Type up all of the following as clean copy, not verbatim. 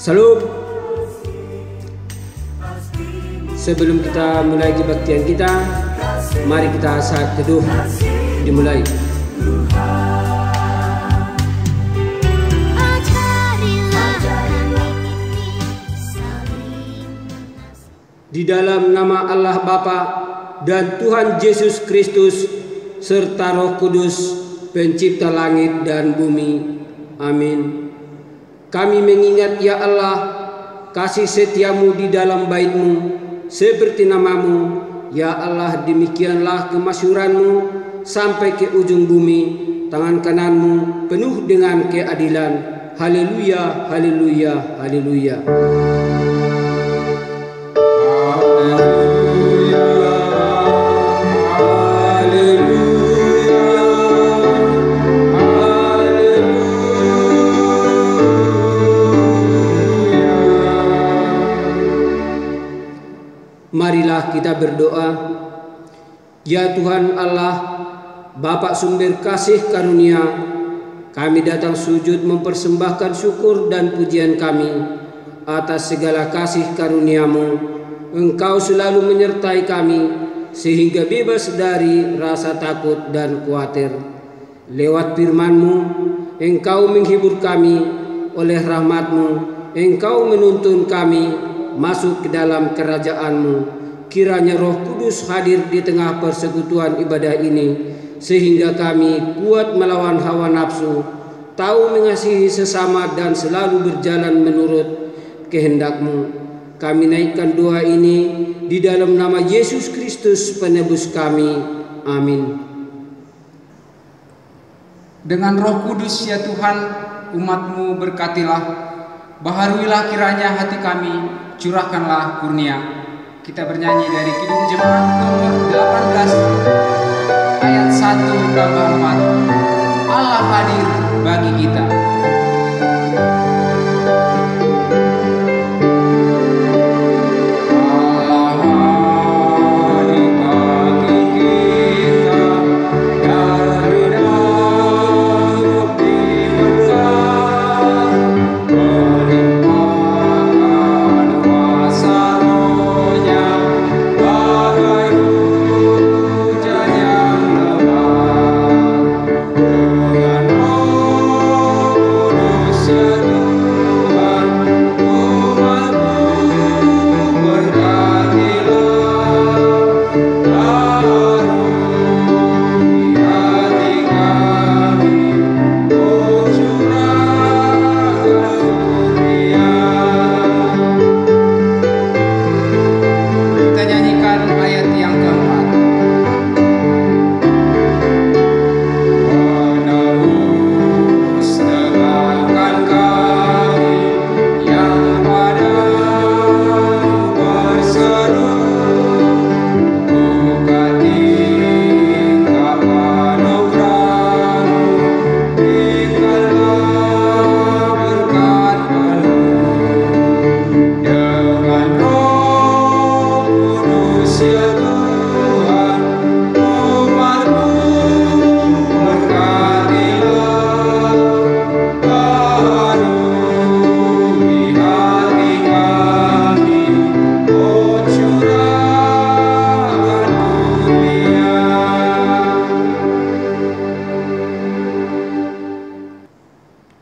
Salam. Sebelum kita mulai kebaktian kita, mari kita saat teduh dimulai. Di dalam nama Allah Bapa dan Tuhan Yesus Kristus serta Roh Kudus, pencipta langit dan bumi. Amin. Kami mengingat ya Allah, kasih setiamu di dalam bait-Mu seperti namamu. Ya Allah, demikianlah kemasyhuran-Mu sampai ke ujung bumi. Tangan kanan-Mu penuh dengan keadilan. Haleluya, haleluya, haleluya. Marilah kita berdoa. Ya Tuhan Allah, Bapa sumber kasih karunia, kami datang sujud mempersembahkan syukur dan pujian kami atas segala kasih karunia-Mu. Engkau selalu menyertai kami sehingga bebas dari rasa takut dan khawatir. Lewat firman-Mu, Engkau menghibur kami. Oleh rahmat-Mu, Engkau menuntun kami masuk ke dalam kerajaan-Mu. Kiranya Roh Kudus hadir di tengah persekutuan ibadah ini, sehingga kami kuat melawan hawa nafsu, tahu mengasihi sesama dan selalu berjalan menurut kehendak-Mu. Kami naikkan doa ini di dalam nama Yesus Kristus penebus kami. Amin. Dengan Roh Kudus ya Tuhan, umat-Mu berkatilah. Baharuilah kiranya hati kami, curahkanlah kurnia. Kita bernyanyi dari Kidung Jemaat nomor 18 ayat 1 tambah 4. Allah hadir bagi kita.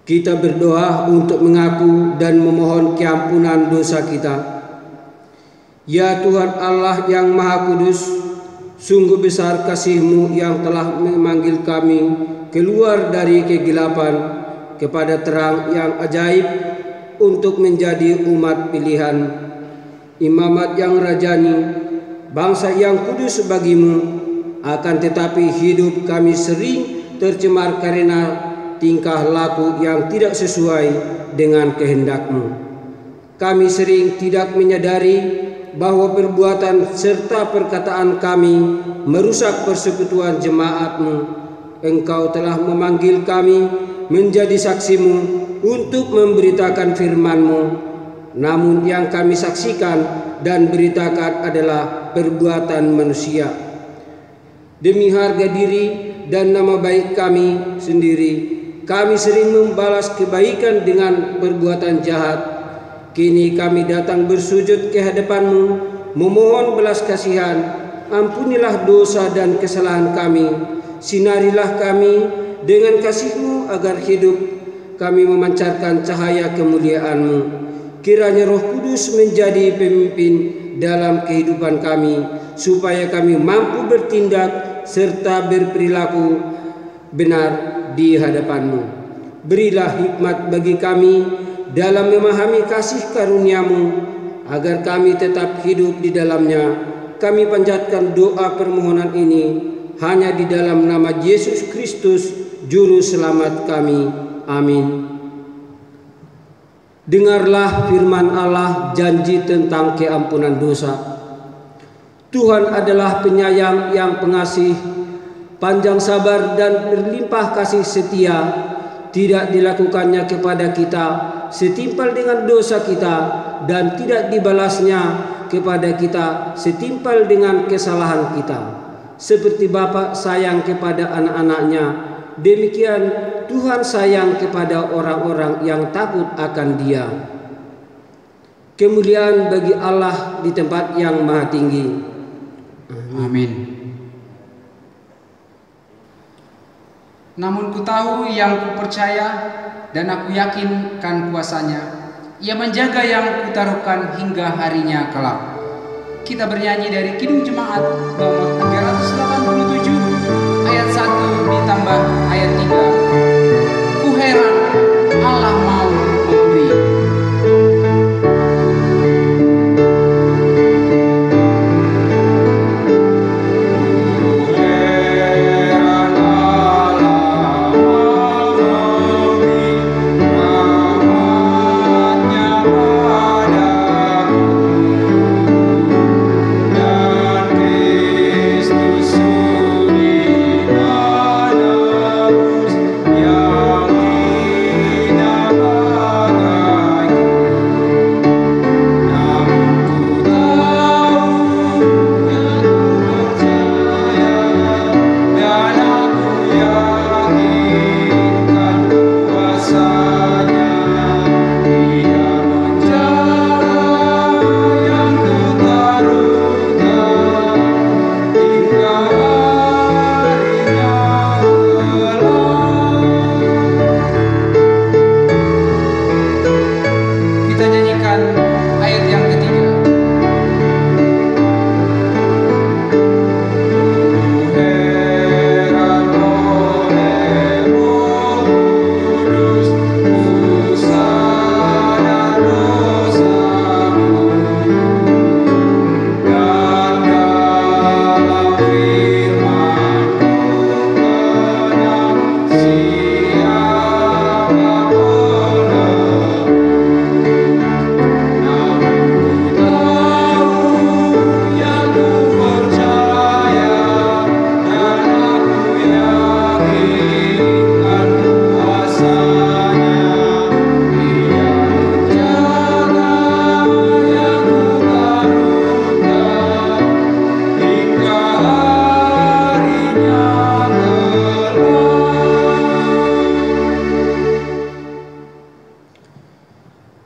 Kita berdoa untuk mengaku dan memohon keampunan dosa kita. Ya Tuhan Allah yang Maha Kudus, sungguh besar kasih-Mu yang telah memanggil kami keluar dari kegelapan kepada terang yang ajaib untuk menjadi umat pilihan, imamat yang rajani, bangsa yang kudus bagi-Mu. Akan tetapi hidup kami sering tercemar karena tingkah laku yang tidak sesuai dengan kehendak-Mu. Kami sering tidak menyadari bahwa perbuatan serta perkataan kami merusak persekutuan jemaat-Mu. Engkau telah memanggil kami menjadi saksi-Mu untuk memberitakan firman-Mu. Namun yang kami saksikan dan beritakan adalah perbuatan manusia. Demi harga diri dan nama baik kami sendiri, kami sering membalas kebaikan dengan perbuatan jahat. Kini kami datang bersujud ke hadapan-Mu, memohon belas kasihan. Ampunilah dosa dan kesalahan kami. Sinarilah kami dengan kasih-Mu agar hidup kami memancarkan cahaya kemuliaan-Mu. Kiranya Roh Kudus menjadi pemimpin dalam kehidupan kami, supaya kami mampu bertindak serta berperilaku benar di hadapan-Mu. Berilah hikmat bagi kami dalam memahami kasih karunia-Mu, agar kami tetap hidup di dalamnya. Kami panjatkan doa permohonan ini hanya di dalam nama Yesus Kristus, Juru Selamat kami. Amin. Dengarlah firman Allah, janji tentang keampunan dosa. Tuhan adalah penyayang yang pengasih, panjang sabar dan berlimpah kasih setia. Tidak dilakukannya kepada kita setimpal dengan dosa kita, dan tidak dibalasnya kepada kita setimpal dengan kesalahan kita. Seperti Bapa sayang kepada anak-anaknya, demikian Tuhan sayang kepada orang-orang yang takut akan Dia. Kemuliaan bagi Allah di tempat yang maha tinggi. Amin. Namun ku tahu yang ku percaya dan aku yakinkan kuasanya. Ia menjaga yang kutaruhkan hingga harinya kelak. Kita bernyanyi dari Kidung Jemaat nomor 387 ayat 1 ditambah ayat 3. Ku heran Allah mau memberi.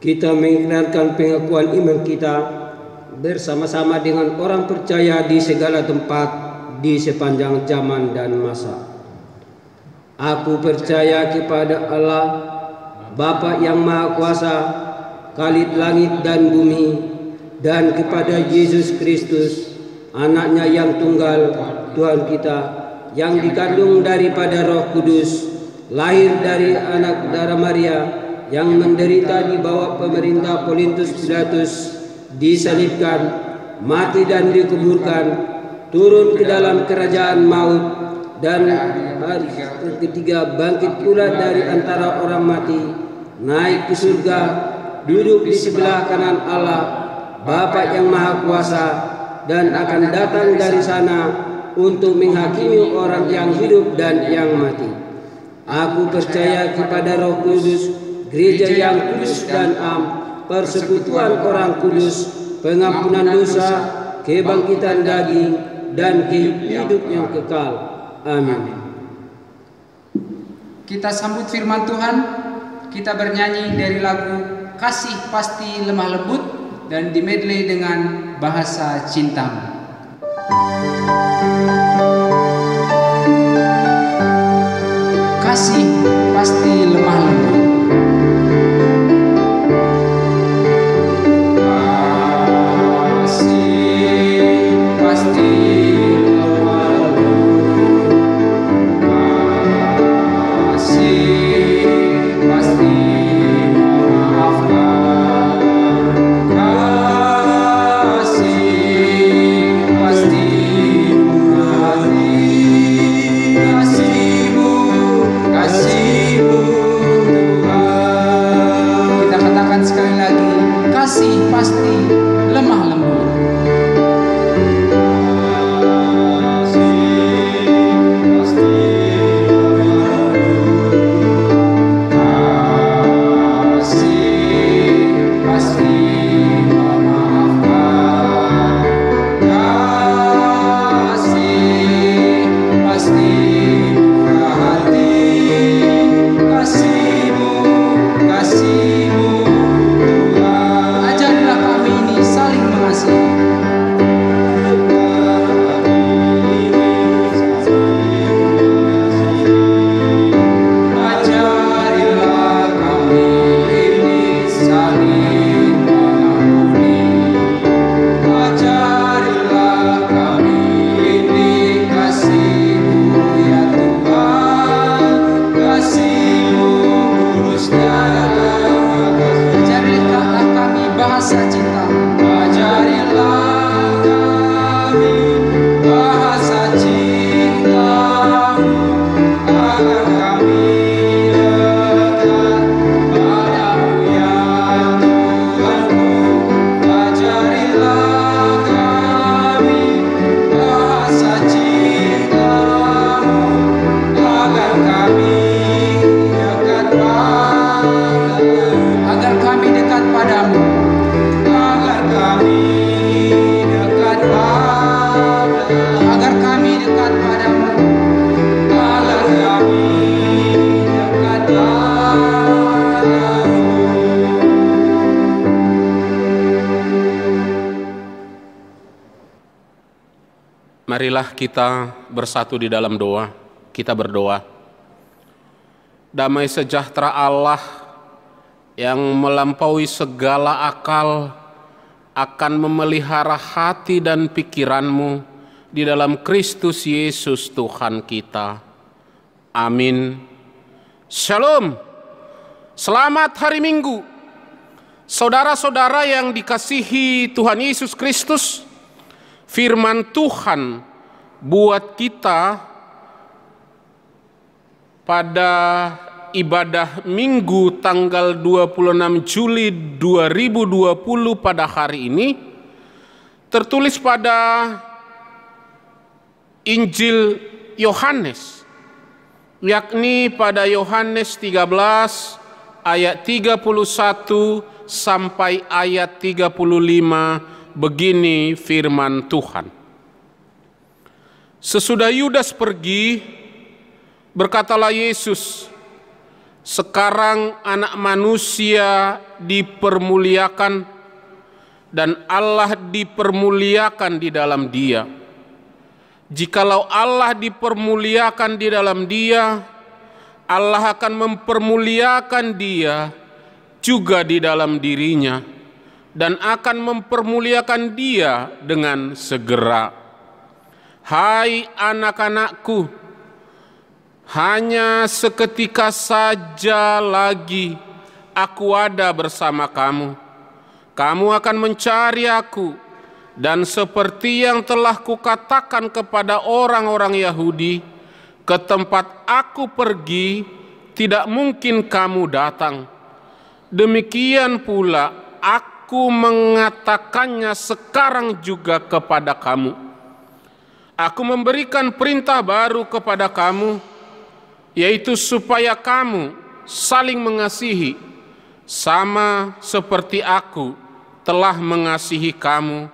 Kita mengikrarkan pengakuan iman kita bersama-sama dengan orang percaya di segala tempat di sepanjang zaman dan masa. Aku percaya kepada Allah, Bapa yang Maha Kuasa, Khalid langit dan bumi, dan kepada Yesus Kristus, Anaknya yang tunggal, Tuhan kita, yang dikandung daripada Roh Kudus, lahir dari anak darah Maria, yang menderita di bawah pemerintah Pontius Pilatus, disalibkan, mati dan dikuburkan, turun ke dalam kerajaan maut, dan hari ketiga bangkit pula dari antara orang mati, naik ke surga, duduk di sebelah kanan Allah, Bapa yang Maha Kuasa, dan akan datang dari sana untuk menghakimi orang yang hidup dan yang mati. Aku percaya kepada Roh Kudus, gereja yang kudus dan am, persekutuan orang kudus, pengampunan dosa, kebangkitan daging, dan hidup yang kekal. Amin. Kita sambut firman Tuhan. Kita bernyanyi dari lagu Kasih Pasti Lemah Lembut dan dimedley dengan Bahasa Cintamu. Kasih pasti lemah lembut. Marilah kita bersatu di dalam doa. Kita berdoa. Damai sejahtera Allah yang melampaui segala akal akan memelihara hati dan pikiranmu di dalam Kristus Yesus Tuhan kita. Amin. Shalom. Selamat hari Minggu. Saudara-saudara yang dikasihi Tuhan Yesus Kristus, firman Tuhan buat kita pada ibadah Minggu tanggal 26 Juli 2020 pada hari ini tertulis pada Injil Yohanes, yakni pada Yohanes 13 ayat 31 sampai ayat 35. Begini firman Tuhan. Sesudah Yudas pergi, berkatalah Yesus, sekarang Anak Manusia dipermuliakan dan Allah dipermuliakan di dalam Dia. Jikalau Allah dipermuliakan di dalam Dia, Allah akan mempermuliakan Dia juga di dalam dirinya dan akan mempermuliakan Dia dengan segera. Hai anak-anakku, hanya seketika saja lagi aku ada bersama kamu. Kamu akan mencari aku, dan seperti yang telah kukatakan kepada orang-orang Yahudi, ke tempat aku pergi tidak mungkin kamu datang. Demikian pula aku mengatakannya sekarang juga kepada kamu. Aku memberikan perintah baru kepada kamu, yaitu supaya kamu saling mengasihi, sama seperti aku telah mengasihi kamu.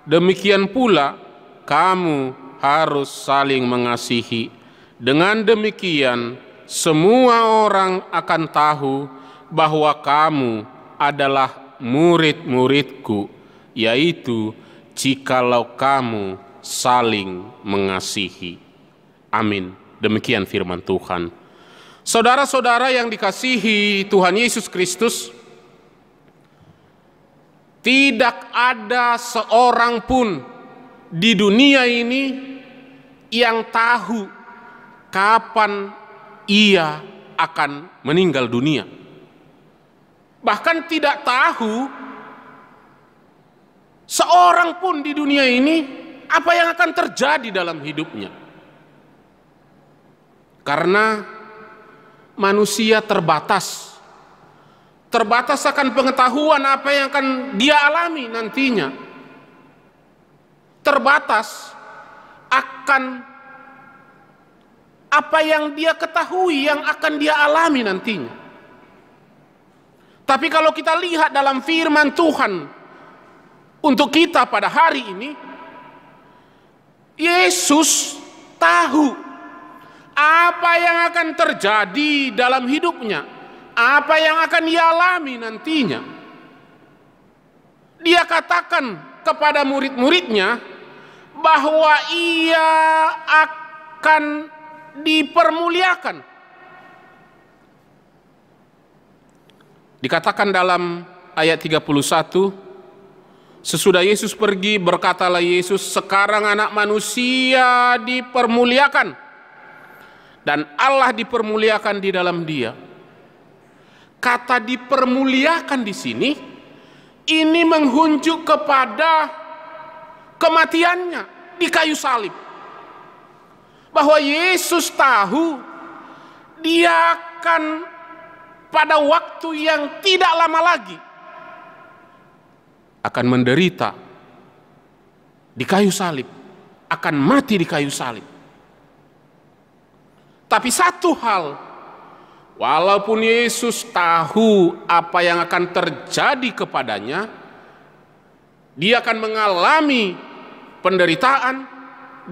Demikian pula kamu harus saling mengasihi. Dengan demikian, semua orang akan tahu bahwa kamu adalah murid-muridku, yaitu jikalau kamu saling mengasihi. Amin. Demikian firman Tuhan. Saudara-saudara yang dikasihi Tuhan Yesus Kristus, tidak ada seorang pun di dunia ini yang tahu kapan ia akan meninggal dunia. Bahkan tidak tahu seorang pun di dunia ini apa yang akan terjadi dalam hidupnya. Karena manusia terbatas akan pengetahuan apa yang akan dia alami nantinya. Terbatas akan apa yang dia ketahui yang akan dia alami nantinya. Tapi kalau kita lihat dalam firman Tuhan untuk kita pada hari ini, Yesus tahu apa yang akan terjadi dalam hidupnya, apa yang akan dia alami nantinya. Dia katakan kepada murid-muridnya bahwa ia akan dipermuliakan. Dikatakan dalam ayat 31, sesudah Yesus pergi, berkatalah Yesus, sekarang anak manusia dipermuliakan dan Allah dipermuliakan di dalam dia. Kata dipermuliakan di sini, ini menghunjuk kepada kematiannya di kayu salib. Bahwa Yesus tahu dia akan pada waktu yang tidak lama lagi akan menderita di kayu salib, akan mati di kayu salib. Tapi satu hal, walaupun Yesus tahu apa yang akan terjadi kepadanya, dia akan mengalami penderitaan,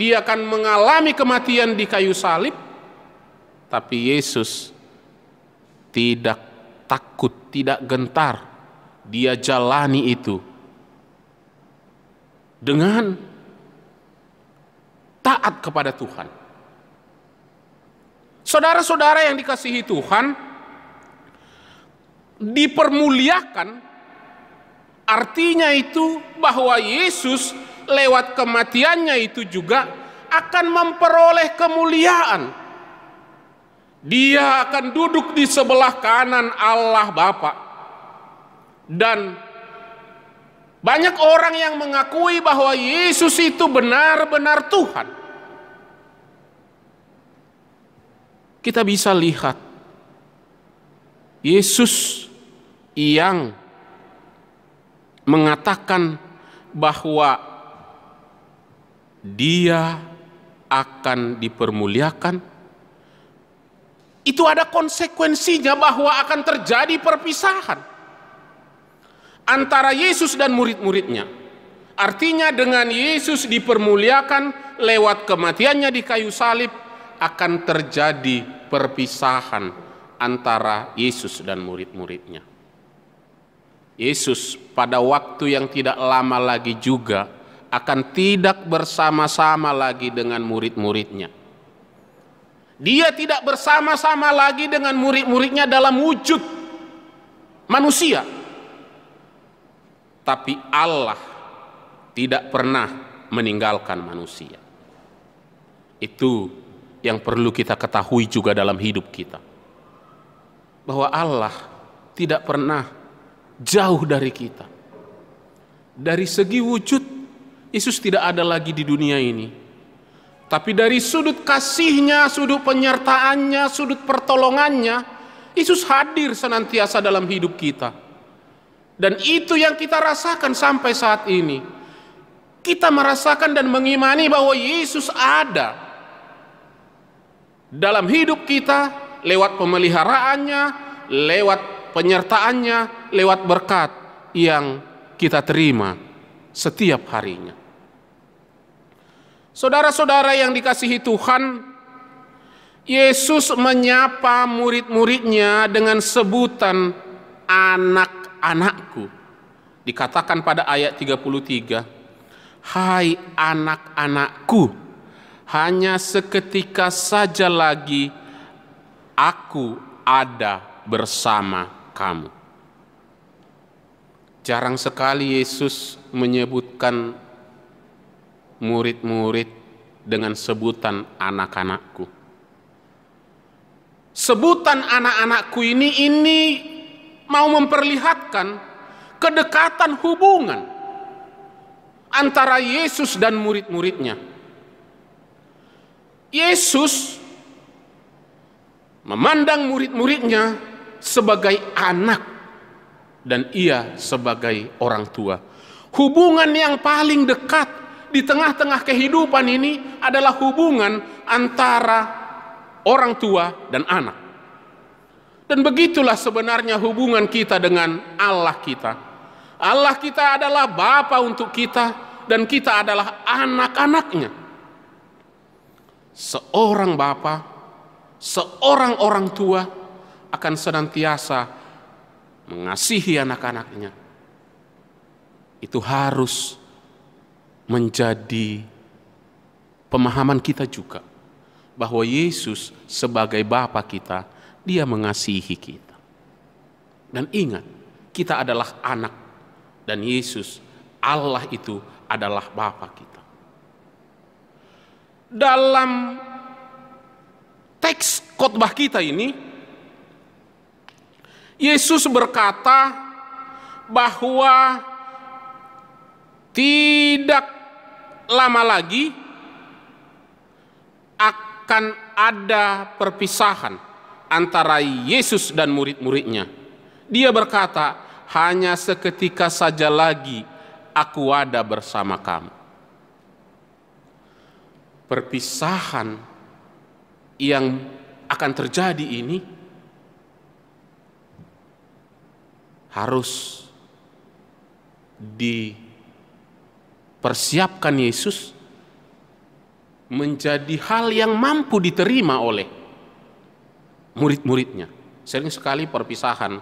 dia akan mengalami kematian di kayu salib, tapi Yesus tidak takut, tidak gentar. Dia jalani itu dengan taat kepada Tuhan. Saudara-saudara yang dikasihi Tuhan, dipermuliakan artinya itu bahwa Yesus lewat kematiannya itu juga akan memperoleh kemuliaan. Dia akan duduk di sebelah kanan Allah Bapa. Dan banyak orang yang mengakui bahwa Yesus itu benar-benar Tuhan. Kita bisa lihat Yesus yang mengatakan bahwa dia akan dipermuliakan, itu ada konsekuensinya bahwa akan terjadi perpisahan antara Yesus dan murid-muridnya. Artinya dengan Yesus dipermuliakan lewat kematiannya di kayu salib, akan terjadi perpisahan antara Yesus dan murid-muridnya. Yesus pada waktu yang tidak lama lagi juga akan tidak bersama-sama lagi dengan murid-muridnya. Dia tidak bersama-sama lagi dengan murid-muridnya dalam wujud manusia. Tapi Allah tidak pernah meninggalkan manusia. Itu yang perlu kita ketahui juga dalam hidup kita. Bahwa Allah tidak pernah jauh dari kita. Dari segi wujud, Yesus tidak ada lagi di dunia ini. Tapi dari sudut kasihnya, sudut penyertaannya, sudut pertolongannya, Yesus hadir senantiasa dalam hidup kita. Dan itu yang kita rasakan sampai saat ini. Kita merasakan dan mengimani bahwa Yesus ada dalam hidup kita lewat pemeliharaannya, lewat penyertaannya, lewat berkat yang kita terima setiap harinya. Saudara-saudara yang dikasihi Tuhan, Yesus menyapa murid-muridnya dengan sebutan anak-anak. anakku. Dikatakan pada ayat 33, hai anak-anakku, hanya seketika saja lagi aku ada bersama kamu. Jarang sekali Yesus menyebutkan murid-murid dengan sebutan anak-anakku. Sebutan anak-anakku ini mau memperlihatkan kedekatan hubungan antara Yesus dan murid-muridnya. Yesus memandang murid-muridnya sebagai anak dan ia sebagai orang tua. Hubungan yang paling dekat di tengah-tengah kehidupan ini adalah hubungan antara orang tua dan anak. Dan begitulah sebenarnya hubungan kita dengan Allah kita. Allah kita adalah Bapa untuk kita dan kita adalah anak-anaknya. Seorang Bapa, seorang orang tua akan senantiasa mengasihi anak-anaknya. Itu harus menjadi pemahaman kita juga, bahwa Yesus sebagai Bapa kita, dia mengasihi kita. Dan ingat, kita adalah anak dan Yesus, Allah itu adalah Bapa kita. Dalam teks khotbah kita ini, Yesus berkata bahwa tidak lama lagi akan ada perpisahan antara Yesus dan murid-muridnya. Dia berkata, hanya seketika saja lagi aku ada bersama kamu. Perpisahan yang akan terjadi ini harus dipersiapkan Yesus menjadi hal yang mampu diterima oleh murid-muridnya. Sering sekali perpisahan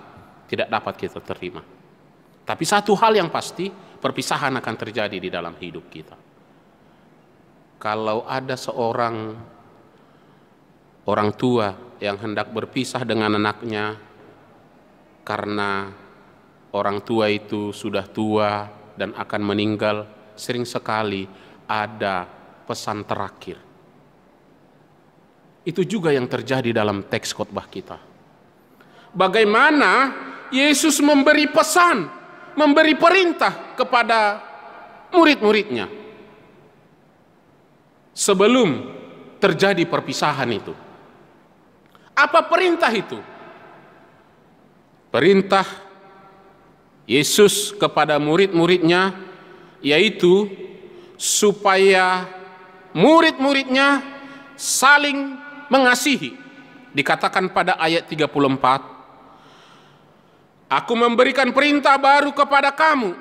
tidak dapat kita terima. Tapi satu hal yang pasti, perpisahan akan terjadi di dalam hidup kita. Kalau ada seorang orang tua yang hendak berpisah dengan anaknya karena orang tua itu sudah tua dan akan meninggal, sering sekali ada pesan terakhir. Itu juga yang terjadi dalam teks khotbah kita. Bagaimana Yesus memberi pesan, memberi perintah kepada murid-muridnya sebelum terjadi perpisahan itu. Apa perintah itu? Perintah Yesus kepada murid-muridnya yaitu supaya murid-muridnya saling mengasihi. Dikatakan pada ayat 34, aku memberikan perintah baru kepada kamu,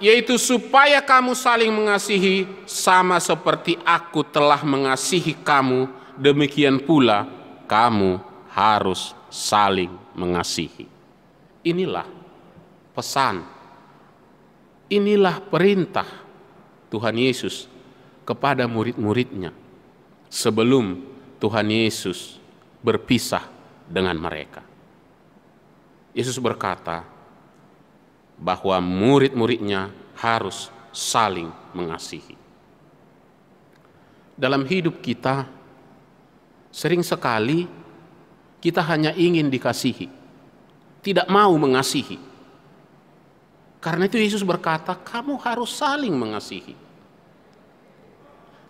yaitu supaya kamu saling mengasihi sama seperti aku telah mengasihi kamu, demikian pula kamu harus saling mengasihi. Inilah pesan, inilah perintah Tuhan Yesus kepada murid-muridnya sebelum Tuhan Yesus berpisah dengan mereka. Yesus berkata bahwa murid-muridnya harus saling mengasihi. Dalam hidup kita, sering sekali kita hanya ingin dikasihi, tidak mau mengasihi. Karena itu Yesus berkata, kamu harus saling mengasihi.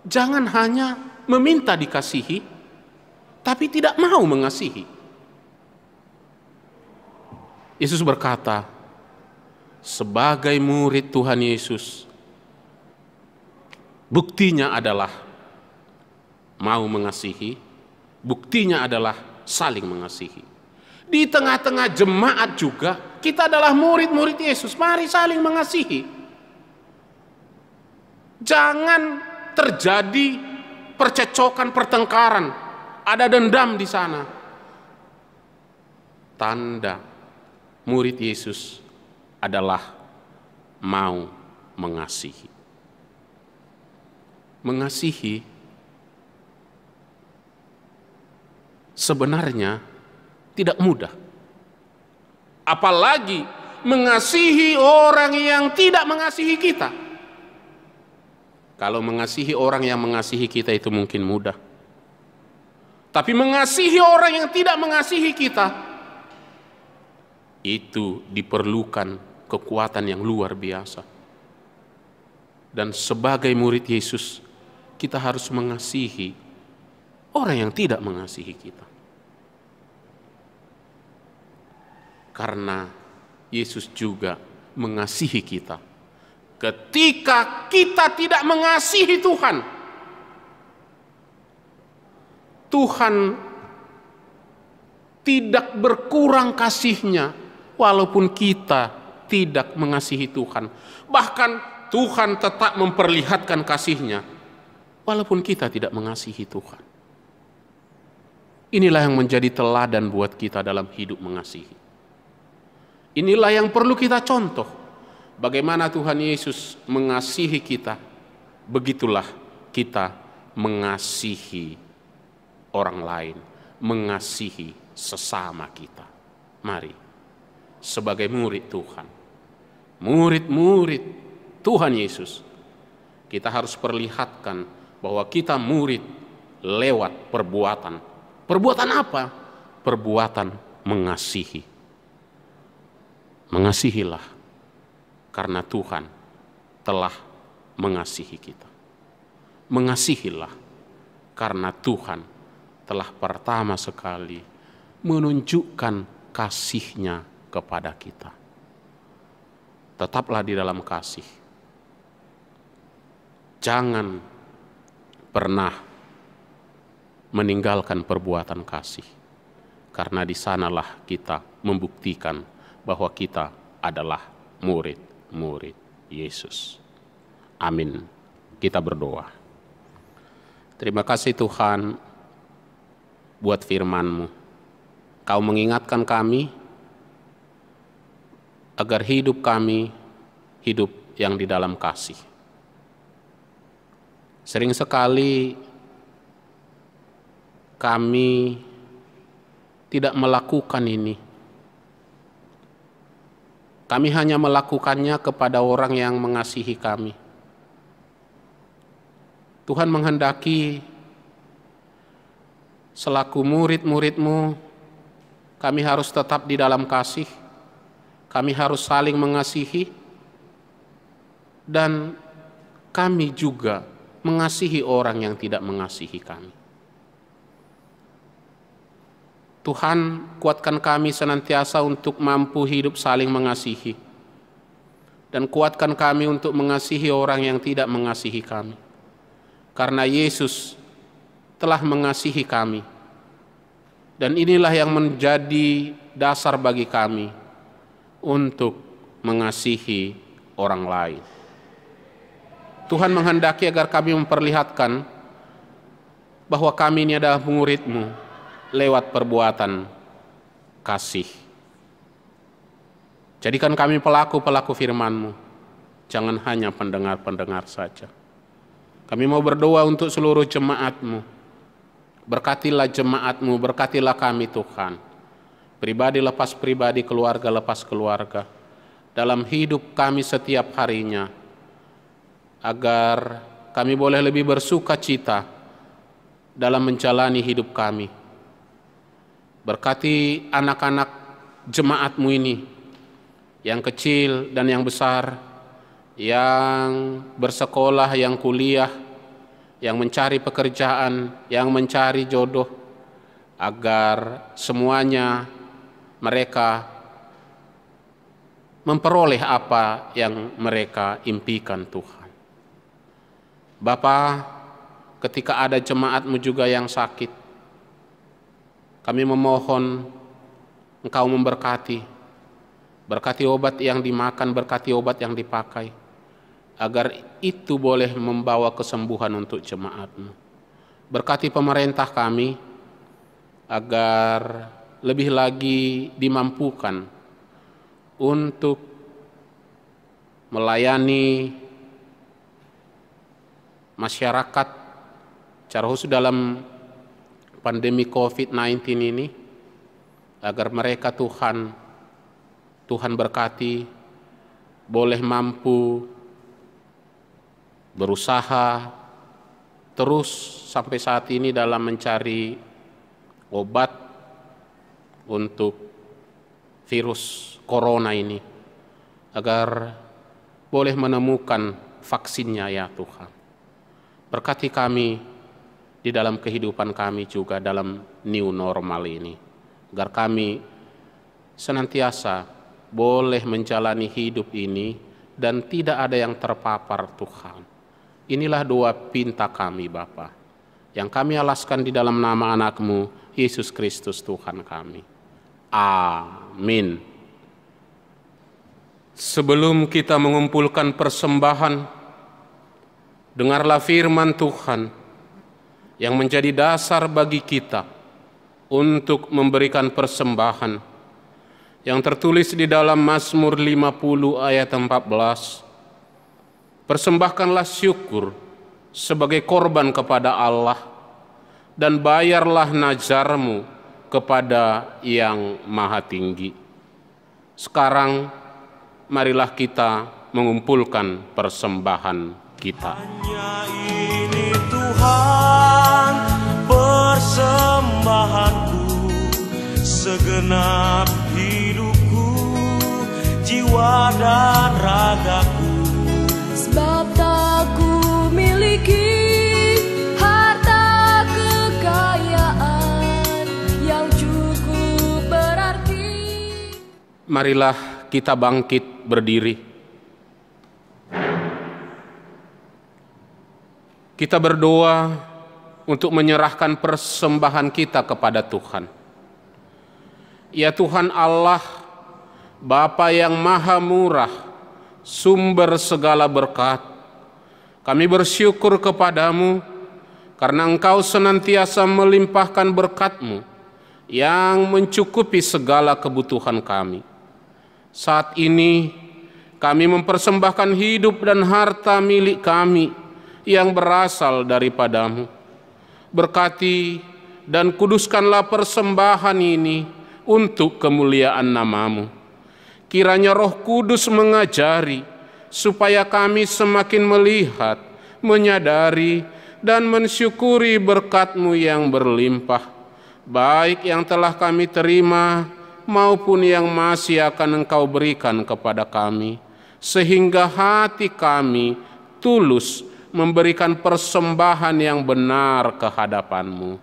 Jangan hanya meminta dikasihi, tapi tidak mau mengasihi. Yesus berkata, sebagai murid Tuhan Yesus, buktinya adalah mau mengasihi, buktinya adalah saling mengasihi. Di tengah-tengah jemaat juga, kita adalah murid-murid Yesus. Mari saling mengasihi. Jangan terjadi percecokan, pertengkaran, ada dendam di sana. Tanda murid Yesus adalah mau mengasihi. Mengasihi sebenarnya tidak mudah. Apalagi mengasihi orang yang tidak mengasihi kita. Kalau mengasihi orang yang mengasihi kita itu mungkin mudah. Tapi mengasihi orang yang tidak mengasihi kita, itu diperlukan kekuatan yang luar biasa. Dan sebagai murid Yesus, kita harus mengasihi orang yang tidak mengasihi kita. Karena Yesus juga mengasihi kita. Ketika kita tidak mengasihi Tuhan, Tuhan tidak berkurang kasih-Nya walaupun kita tidak mengasihi Tuhan. Bahkan Tuhan tetap memperlihatkan kasih-Nya walaupun kita tidak mengasihi Tuhan. Inilah yang menjadi teladan buat kita dalam hidup mengasihi. Inilah yang perlu kita contoh. Bagaimana Tuhan Yesus mengasihi kita, begitulah kita mengasihi orang lain, mengasihi sesama kita. Mari, sebagai murid Tuhan, murid-murid Tuhan Yesus, kita harus perlihatkan bahwa kita murid lewat perbuatan. Perbuatan apa? Perbuatan mengasihi. Mengasihilah karena Tuhan telah mengasihi kita. Mengasihilah karena Tuhan telah pertama sekali menunjukkan kasih-Nya kepada kita. Tetaplah di dalam kasih. Jangan pernah meninggalkan perbuatan kasih, karena di sanalah kita membuktikan bahwa kita adalah murid-murid Yesus. Amin. Kita berdoa. Terima kasih Tuhan buat firman-Mu. Kau mengingatkan kami agar hidup kami hidup yang di dalam kasih. Sering sekali kami tidak melakukan ini. Kami hanya melakukannya kepada orang yang mengasihi kami. Tuhan menghendaki selaku murid-murid-Mu, kami harus tetap di dalam kasih. Kami harus saling mengasihi. Dan kami juga mengasihi orang yang tidak mengasihi kami. Tuhan, kuatkan kami senantiasa untuk mampu hidup saling mengasihi. Dan kuatkan kami untuk mengasihi orang yang tidak mengasihi kami. Karena Yesus telah mengasihi kami. Dan inilah yang menjadi dasar bagi kami untuk mengasihi orang lain. Tuhan menghendaki agar kami memperlihatkan bahwa kami ini adalah murid-Mu lewat perbuatan kasih. Jadikan kami pelaku-pelaku firman-Mu, jangan hanya pendengar-pendengar saja. Kami mau berdoa untuk seluruh jemaat-Mu. Berkatilah jemaat-Mu, berkatilah kami Tuhan. Pribadi lepas pribadi, keluarga lepas keluarga. Dalam hidup kami setiap harinya. Agar kami boleh lebih bersuka cita dalam menjalani hidup kami. Berkati anak-anak jemaat-Mu ini, yang kecil dan yang besar, yang bersekolah, yang kuliah, yang mencari pekerjaan, yang mencari jodoh, agar semuanya mereka memperoleh apa yang mereka impikan Tuhan. Bapa, ketika ada jemaat-Mu juga yang sakit, kami memohon Engkau memberkati. Berkati obat yang dimakan, berkati obat yang dipakai. Agar itu boleh membawa kesembuhan untuk jemaat-Mu. Berkati pemerintah kami, agar lebih lagi dimampukan untuk melayani masyarakat secara khusus dalam pandemi COVID-19 ini, agar mereka Tuhan berkati, boleh mampu berusaha terus sampai saat ini dalam mencari obat untuk virus corona ini, agar boleh menemukan vaksinnya ya Tuhan. Berkati kami di dalam kehidupan kami juga dalam new normal ini, agar kami senantiasa boleh menjalani hidup ini dan tidak ada yang terpapar Tuhan. Inilah doa pinta kami Bapa, yang kami alaskan di dalam nama anak-Mu, Yesus Kristus Tuhan kami. Amin. Sebelum kita mengumpulkan persembahan, dengarlah firman Tuhan yang menjadi dasar bagi kita untuk memberikan persembahan, yang tertulis di dalam Mazmur 50 ayat 14. Persembahkanlah syukur sebagai korban kepada Allah, dan bayarlah nazarmu kepada Yang Maha Tinggi. Sekarang marilah kita mengumpulkan persembahan kita. Hanya ini Tuhan persembahanku, segenap hidupku, jiwa dan ragaku. Sebab tak ku miliki harta kekayaan yang cukup berarti. Marilah kita bangkit berdiri. Kita berdoa untuk menyerahkan persembahan kita kepada Tuhan. Ya Tuhan Allah, Bapa yang Maha Murah, sumber segala berkat, kami bersyukur kepadamu karena Engkau senantiasa melimpahkan berkat-Mu yang mencukupi segala kebutuhan kami. Saat ini kami mempersembahkan hidup dan harta milik kami yang berasal daripadamu. Berkati dan kuduskanlah persembahan ini untuk kemuliaan nama-Mu. Kiranya Roh Kudus mengajari supaya kami semakin melihat, menyadari, dan mensyukuri berkat-Mu yang berlimpah, baik yang telah kami terima maupun yang masih akan Engkau berikan kepada kami, sehingga hati kami tulus memberikan persembahan yang benar ke hadapan-Mu.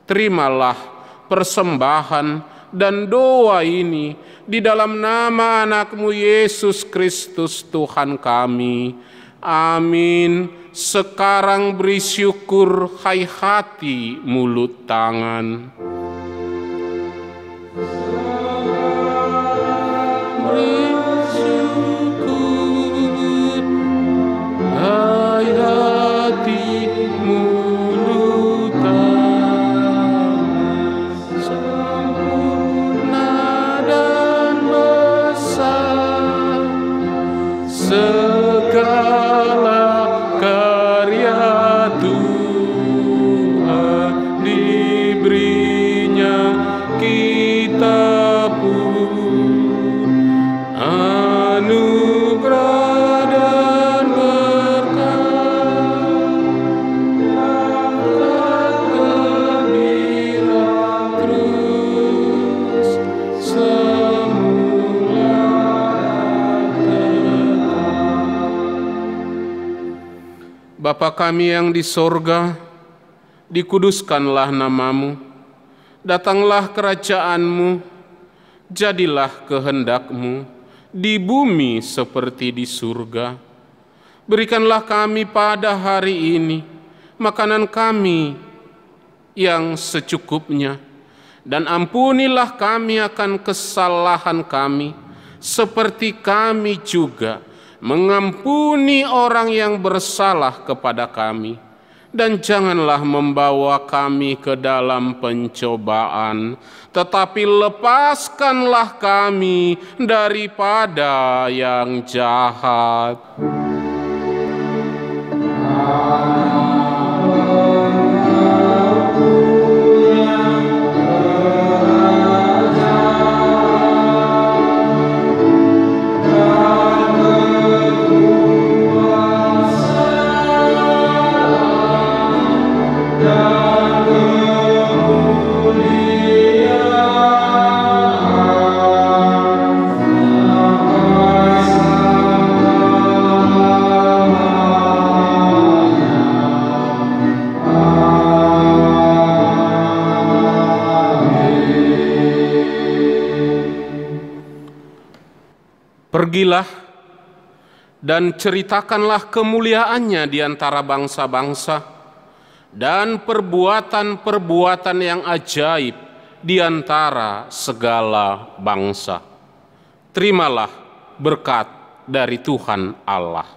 Terimalah persembahan dan doa ini di dalam nama anak-Mu Yesus Kristus Tuhan kami. Amin. Sekarang beri syukur, hai hati, mulut, tangan. Bapa kami yang di sorga, dikuduskanlah nama-Mu, datanglah kerajaan-Mu, jadilah kehendak-Mu di bumi seperti di surga. Berikanlah kami pada hari ini makanan kami yang secukupnya, dan ampunilah kami akan kesalahan kami, seperti kami juga mengampuni orang yang bersalah kepada kami. dan janganlah membawa kami ke dalam pencobaan, tetapi lepaskanlah kami daripada yang jahat. Pergilah dan ceritakanlah kemuliaannya di antara bangsa-bangsa dan perbuatan-perbuatan yang ajaib di antara segala bangsa. Terimalah berkat dari Tuhan Allah.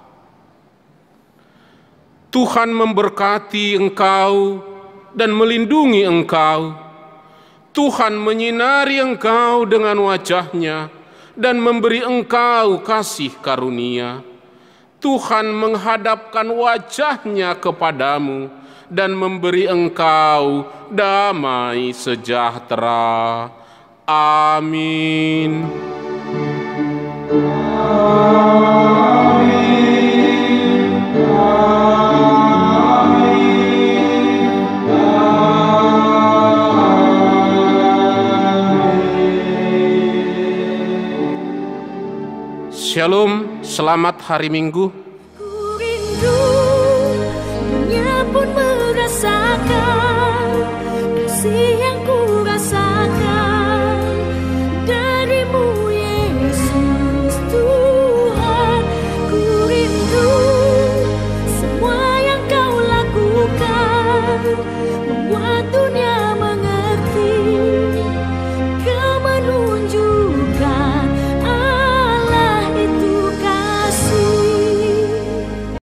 Tuhan memberkati engkau dan melindungi engkau. Tuhan menyinari engkau dengan wajah-Nya dan memberi engkau kasih karunia. Tuhan menghadapkan wajah-Nya kepadamu dan memberi engkau damai sejahtera. Amin. Shalom, selamat hari Minggu. Ku rindu, dunia pun merasakan kasih yang